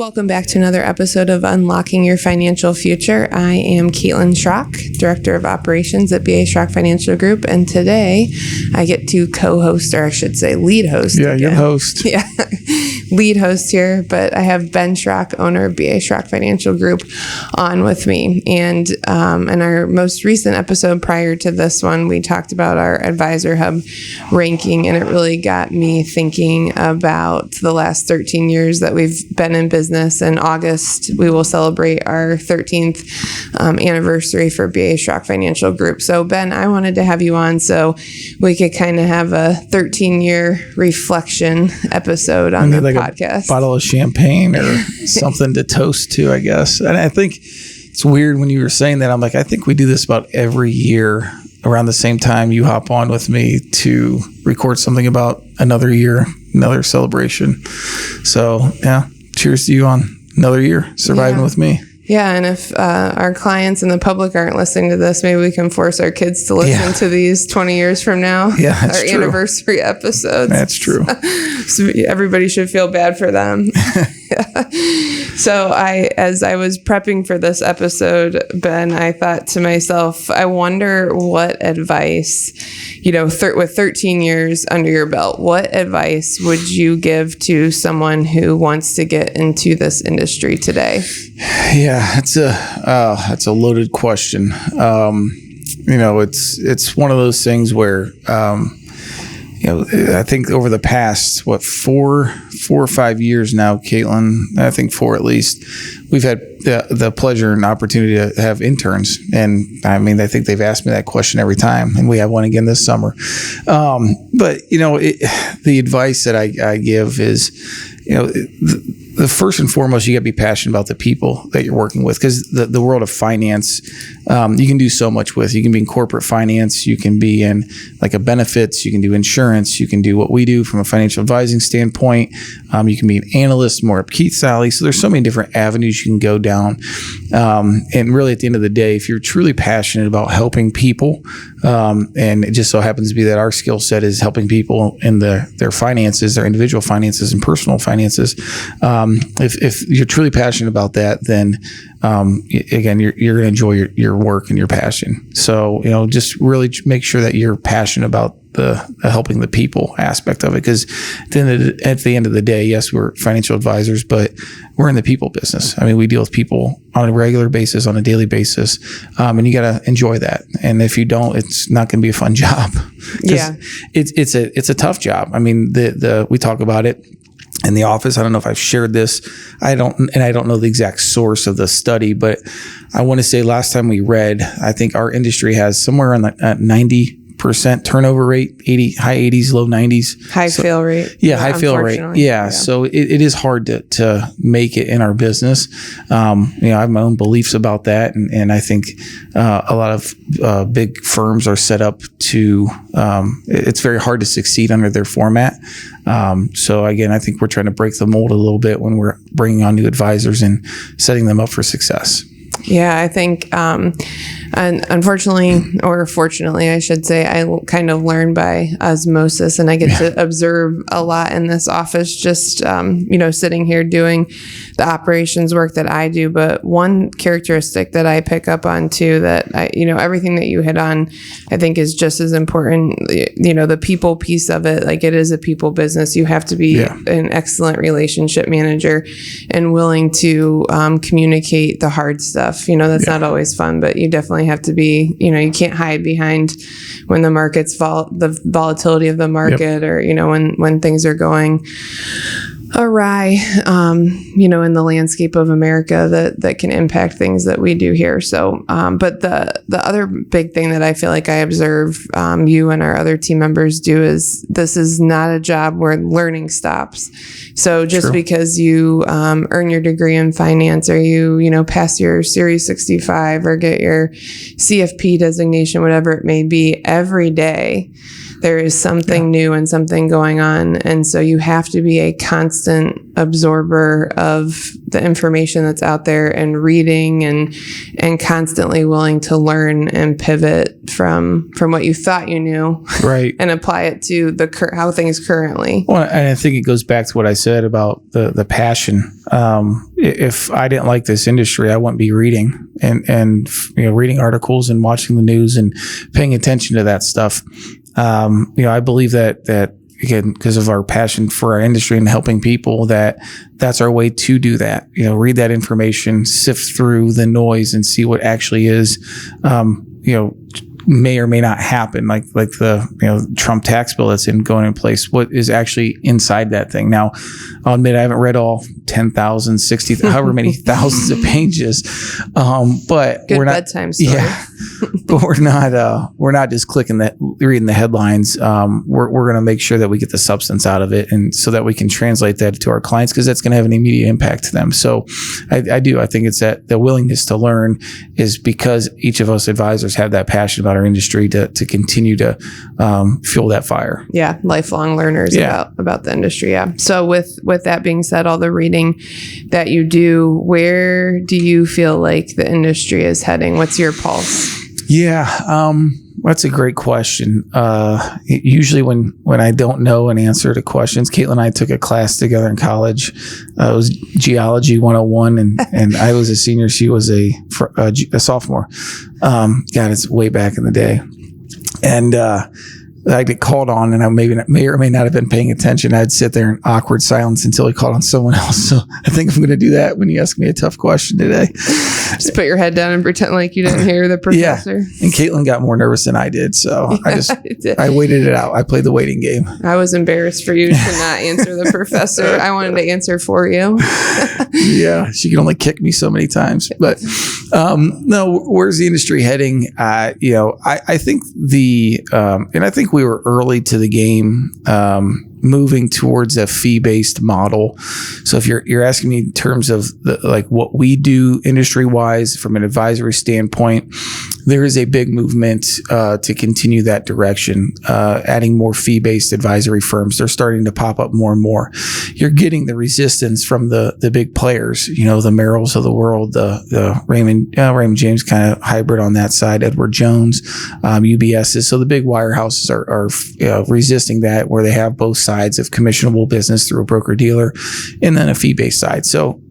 Welcome back to another episode of Unlocking Your Financial Future. I am Kaitlin Schrock, Director of Operations at Schrock Financial Group, and today I get to co-host, or I should say lead host. Yeah, you're host. Yeah, lead host here, but I have Ben Schrock, owner of Schrock Financial Group, on with me. And in our most recent episode prior to this one, we talked about our Advisor Hub ranking, and it really got me thinking about the last 13 years that we've been in business. In August, we will celebrate our 13th anniversary for Schrock Financial Group. So, Ben, I wanted to have you on so we could kind of have a 13-year reflection episode on the podcast. A bottle of champagne or something to toast to, I guess. And I think it's weird when you were saying that. I'm like, I think we do this about every year around the same time you hop on with me to record something about another year, another celebration. So, yeah. Cheers to you on another year surviving with me. Yeah, and if our clients and the public aren't listening to this, maybe we can force our kids to listen to these 20 years from now. Yeah, that's our true. Anniversary episodes. That's true. So everybody should feel bad for them. So as I was prepping for this episode, Ben, I thought to myself, I wonder what advice, with 13 years under your belt, what advice would you give to someone who wants to get into this industry today? Yeah, it's a loaded question. It's one of those things where, I think over the past, 4 or 5 years now, Kaitlin, I think 4 at least, we've had the pleasure and opportunity to have interns. And I mean, I think they've asked me that question every time, and we have one again this summer. But the advice that I give is, the first and foremost, you got to be passionate about the people that you're working with, because the world of finance, you can do so much with. You can be in corporate finance, you can be in like a benefits, you can do insurance, you can do what we do from a financial advising standpoint. You can be an analyst, more up Keith's alley. So there's so many different avenues you can go down. And really at the end of the day, if you're truly passionate about helping people, and it just so happens to be that our skill set is helping people in their finances, their individual finances and personal finances. If you're truly passionate about that, then again, you're going to enjoy your work and your passion. So, just really make sure that you're passionate about the helping the people aspect of it. Because at the end of the day, yes, we're financial advisors, but we're in the people business. I mean, we deal with people on a regular basis, on a daily basis, and you got to enjoy that. And if you don't, it's not going to be a fun job. Yeah, it's a tough job. I mean, we talk about it in the office. I don't know if I've shared this. I don't know the exact source of the study, but I want to say last time we read, I think our industry has somewhere on the 90% turnover rate, high 80s, low 90s. High fail rate. Yeah, high fail rate. Yeah. So it is hard to make it in our business. I have my own beliefs about that. And I think a lot of big firms are set up to, it's very hard to succeed under their format. So again, I think we're trying to break the mold a little bit when we're bringing on new advisors and setting them up for success. Yeah, I think, and unfortunately, or fortunately, I should say, I kind of learn by osmosis, and I get to observe a lot in this office, just, sitting here doing the operations work that I do. But one characteristic that I pick up on too, that everything that you hit on, I think is just as important, the people piece of it. Like, it is a people business. You have to be an excellent relationship manager and willing to communicate the hard stuff. That's not always fun, but you definitely have to be, you can't hide behind when the market's the volatility of the market, or, when things are going awry, in the landscape of America that can impact things that we do here. So, but the other big thing that I feel like I observe you and our other team members do is this is not a job where learning stops. So just because you earn your degree in finance, or you pass your Series 65 or get your CFP designation, whatever it may be, every day there is something new and something going on. And so you have to be a constant constant absorber of the information that's out there and reading and constantly willing to learn and pivot from what you thought you knew, right, and apply it to how things currently. Well, and I think it goes back to what I said about the passion. If I didn't like this industry, I wouldn't be reading and reading articles and watching the news and paying attention to that stuff. I believe that again, because of our passion for our industry and helping people, that's our way to do that. Read that information, sift through the noise, and see what actually is, may or may not happen, like the Trump tax bill that's going in place. What is actually inside that thing? Now, I'll admit I haven't read all 10,000, 60, however many thousands of pages, but good we're not bedtime story. Yeah, but we're not just reading the headlines. We're going to make sure that we get the substance out of it, and so that we can translate that to our clients, because that's going to have an immediate impact to them. So I think it's that the willingness to learn is because each of us advisors have that passion about our industry to continue to fuel that fire. Yeah, lifelong learners about the industry. Yeah. So with that being said, all the reading that you do, where do you feel like the industry is heading? What's your pulse? Yeah, that's a great question. Usually when I don't know an answer to questions, Kaitlin and I took a class together in college. It was Geology 101, and I was a senior. She was a sophomore. God, it's way back in the day. And I'd get called on, and I may or may not have been paying attention. I'd sit there in awkward silence until he called on someone else. So I think I'm going to do that when you ask me a tough question today. Just put your head down and pretend like you didn't hear the professor. Yeah. And Kaitlin got more nervous than I did. So I waited it out. I played the waiting game. I was embarrassed for you to not answer the professor. I wanted to answer for you. Yeah. She could only kick me so many times. But no, where's the industry heading? I think and I think we were early to the game, moving towards a fee-based model. So if you're asking me in terms of what we do industry-wise from an advisory standpoint, there is a big movement to continue that direction, adding more fee-based advisory firms. They're starting to pop up more and more. You're getting the resistance from the big players, the Merrills of the world, the Raymond James kind of hybrid on that side, Edward Jones, UBSs. So the big wirehouses are resisting that, where they have both sides of commissionable business through a broker-dealer and then a fee-based side. So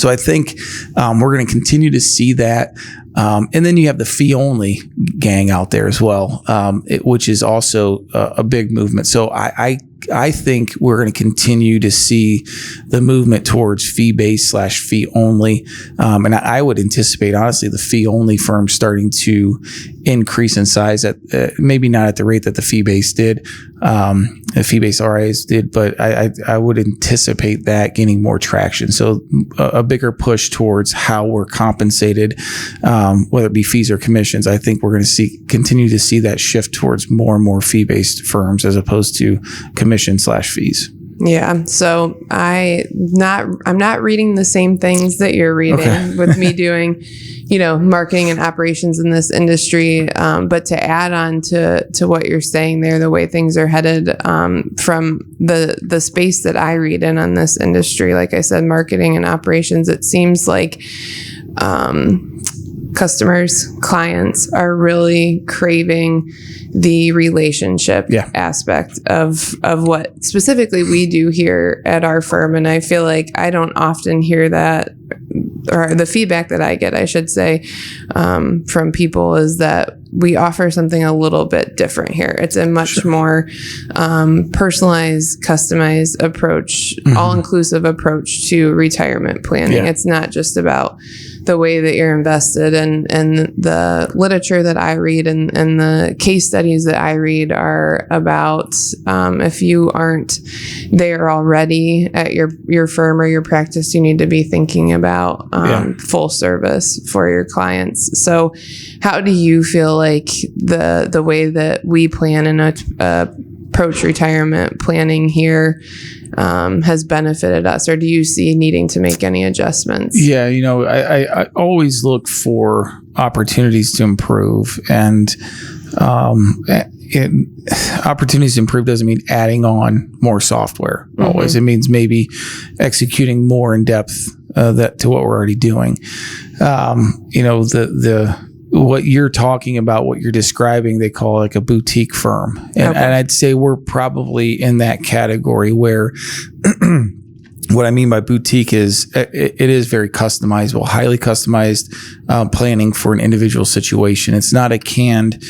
I think we're going to continue to see that. And then you have the fee-only gang out there as well, which is also a big movement. So I think we're going to continue to see the movement towards fee-based / fee-only. And I would anticipate, honestly, the fee-only firms starting to increase in size at maybe not at the rate that the fee-based did, the fee-based RIAs did, but I would anticipate that gaining more traction. So a bigger push towards how we're compensated, whether it be fees or commissions. I think we're going to continue to see that shift towards more and more fee-based firms as opposed to commission / fees. Yeah. So I'm not reading the same things that you're reading with me doing, marketing and operations in this industry. But to add on to what you're saying there, the way things are headed, from the space that I read in on this industry, like I said, marketing and operations, it seems like, customers, clients are really craving the relationship aspect of what specifically we do here at our firm. And I feel like I don't often hear that, or the feedback that I get, I should say, from people is that we offer something a little bit different here. It's a much more personalized, customized approach, all-inclusive approach to retirement planning. Yeah. It's not just about the way that you're invested, and the literature that I read and the case studies that I read are about if you aren't there already at your firm or your practice, you need to be thinking about full service for your clients. So how do you feel like the way that we plan and approach retirement planning here has benefited us, or do you see needing to make any adjustments? Yeah, I always look for opportunities to improve, and opportunities to improve doesn't mean adding on more software always. It means maybe executing more in depth that to what we're already doing. What you're talking about, what you're describing, they call like a boutique firm. And I'd say we're probably in that category where what I mean by boutique is it is very customizable, highly customized planning for an individual situation. It's not a canned,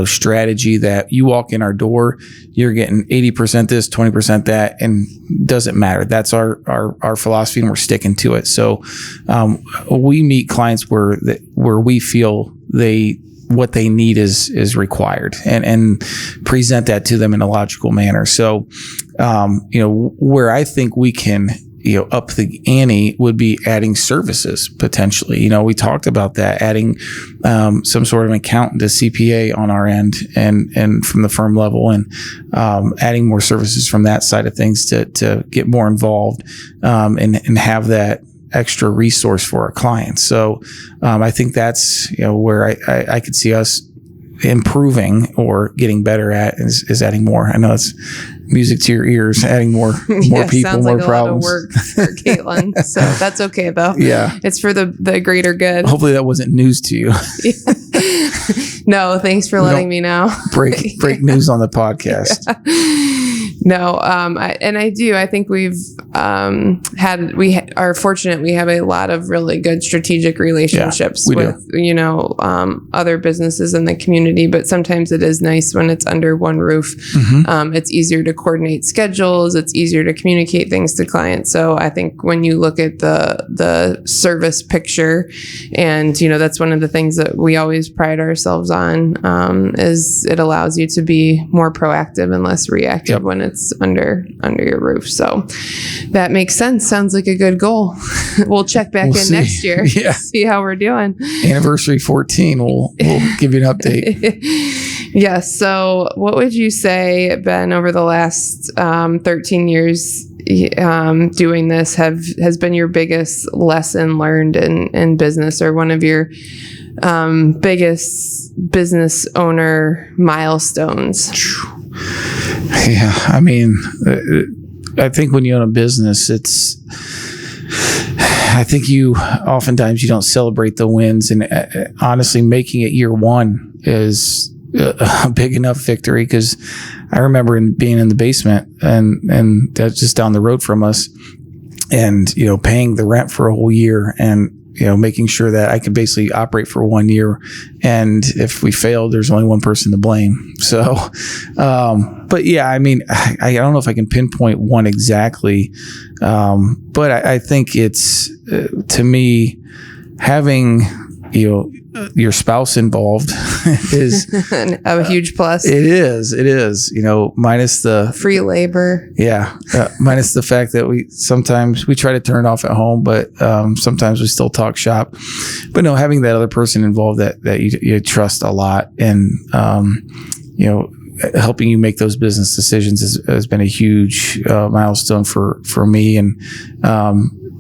strategy that you walk in our door, you're getting 80% this, 20% that, and doesn't matter. That's our philosophy, and we're sticking to it. So we meet clients where we feel what they need is required, and present that to them in a logical manner. So, where I think we can, up the ante would be adding services potentially. We talked about that, adding some sort of an accountant to CPA on our end and from the firm level, and adding more services from that side of things to get more involved and have that extra resource for our clients. So I think that's where I could see us improving or getting better at is adding more. I know it's music to your ears, adding more people, sounds more like problems. A lot of work for Kaitlin, so that's okay though. Yeah, it's for the greater good. Hopefully that wasn't news to you. No, thanks for letting me know. Break news on the podcast. No, I think we are fortunate. We have a lot of really good strategic relationships with, other businesses in the community, but sometimes it is nice when it's under one roof. It's easier to coordinate schedules. It's easier to communicate things to clients. So I think when you look at the service picture, and, that's one of the things that we always pride ourselves on, is it allows you to be more proactive and less reactive when it's under your roof. So that makes sense. Sounds like a good goal. We'll check back in next year. Yeah. See how we're doing. Anniversary 14. We'll give you an update. Yes. So what would you say, Ben, over the last 13 years doing this has been your biggest lesson learned in business, or one of your biggest business owner milestones? Yeah, I mean, I think when you own a business, I think oftentimes you don't celebrate the wins, and honestly, making it year one is a big enough victory, because I remember being in the basement, and that's just down the road from us, and paying the rent for a whole year, and making sure that I could basically operate for 1 year. And if we failed, there's only one person to blame. So, but yeah, I mean, I don't know if I can pinpoint one exactly. But I think it's, to me, having, your spouse involved is a huge plus. It is, minus the free labor. Yeah. Minus the fact that we try to turn it off at home, but sometimes we still talk shop. But no, having that other person involved that you trust a lot, and helping you make those business decisions has been a huge milestone for me. And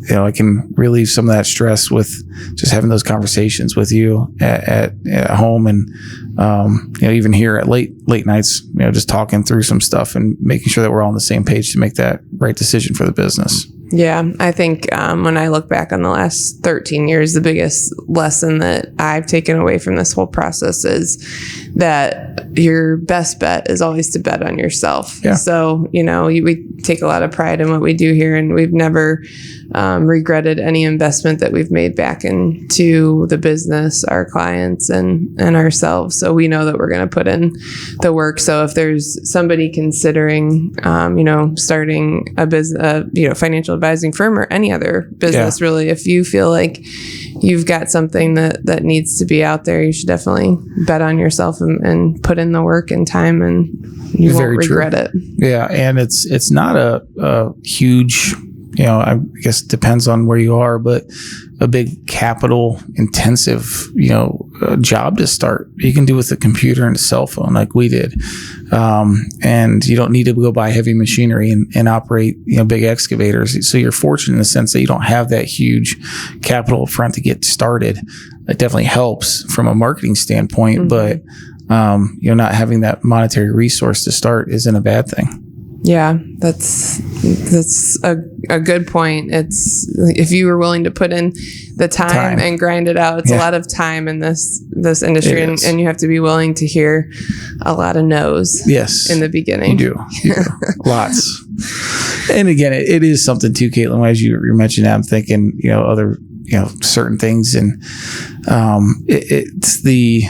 I can relieve some of that stress with just having those conversations with you at home, and even here at late nights, just talking through some stuff and making sure that we're all on the same page to make that right decision for the business. Yeah, I think when I look back on the last 13 years, the biggest lesson that I've taken away from this whole process is that your best bet is always to bet on yourself. Yeah. So, we take a lot of pride in what we do here, and we've never regretted any investment that we've made back into the business, our clients, and ourselves. So we know that we're going to put in the work. So if there's somebody considering, starting a business, financial advising firm, or any other business, really, if you feel like you've got something that needs to be out there, you should definitely bet on yourself and put in the work and time, and you won't regret it. Yeah. And it's not a huge, I guess it depends on where you are, but a big capital intensive, job to start. You can do with a computer and a cell phone like we did. And you don't need to go buy heavy machinery and operate, big excavators. So you're fortunate in the sense that you don't have that huge capital up front to get started. It definitely helps from a marketing standpoint, but not having that monetary resource to start isn't a bad thing. Yeah, that's a good point. It's if you were willing to put in the time and grind it out, it's a lot of time in this industry, and you have to be willing to hear a lot of no's. Yes, in the beginning, you do. Lots. And again, it is something too, Kaitlin. As you mentioned, I'm thinking, other certain things, and it's the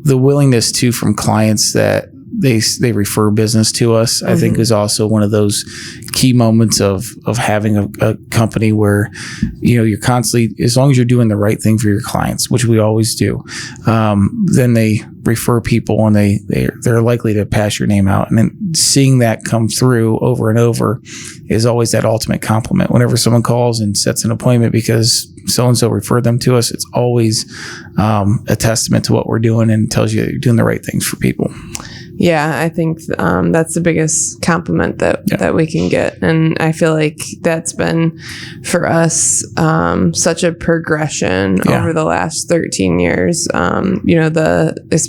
willingness too from clients that they refer business to us. I think is also one of those key moments of having a company where you're constantly, as long as you're doing the right thing for your clients, which we always do, then they refer people and they're likely to pass your name out. And then seeing that come through over and over is always that ultimate compliment. Whenever someone calls and sets an appointment because so-and-so referred them to us, it's always a testament to what we're doing and tells you that you're doing the right things for people. Yeah, I think that's the biggest compliment that we can get. And I feel like that's been, for us, such a progression over the last 13 years.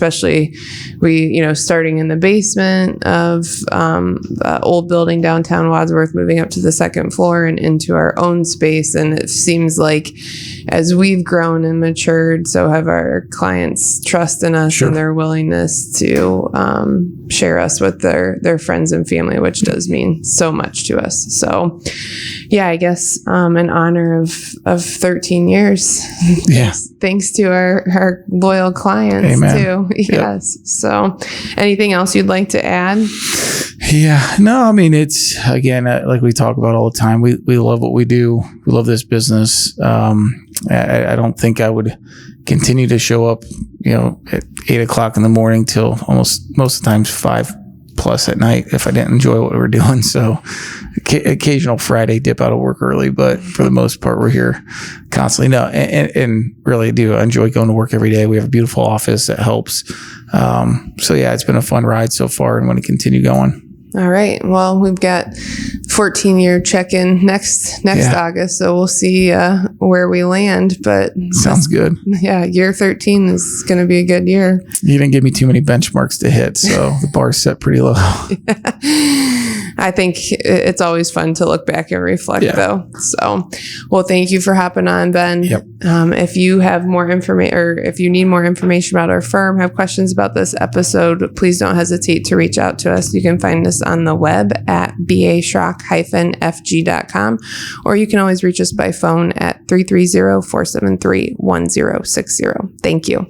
Especially we, starting in the basement of the old building downtown Wadsworth, moving up to the second floor and into our own space. And it seems like as we've grown and matured, so have our clients' trust in us and their willingness to share us with their friends and family, which does mean so much to us. So yeah, I guess in honor of 13 years. Yeah. Thanks to our loyal clients too. Yes. So anything else you'd like to add? Yeah, no, I mean, it's, again, like we talk about all the time, we love what we do. We love this business. I don't think I would continue to show up, at 8:00 in the morning till almost most of the times 5+ at night if I didn't enjoy what we were doing. So occasional Friday dip out of work early, but for the most part, we're here constantly. No, and really do enjoy going to work every day. We have a beautiful office that helps. So yeah, it's been a fun ride so far and want to continue going. All right. Well, we've got 14-year check-in next August, so we'll see where we land. But sounds good. Yeah, year 13 is going to be a good year. You didn't give me too many benchmarks to hit, so the bar's set pretty low. I think it's always fun to look back and reflect, though. So, well, thank you for hopping on, Ben. Yep. If you have more information, or if you need more information about our firm, have questions about this episode, please don't hesitate to reach out to us. You can find us on the web at baschrock-fg.com, or you can always reach us by phone at 330-473-1060. Thank you.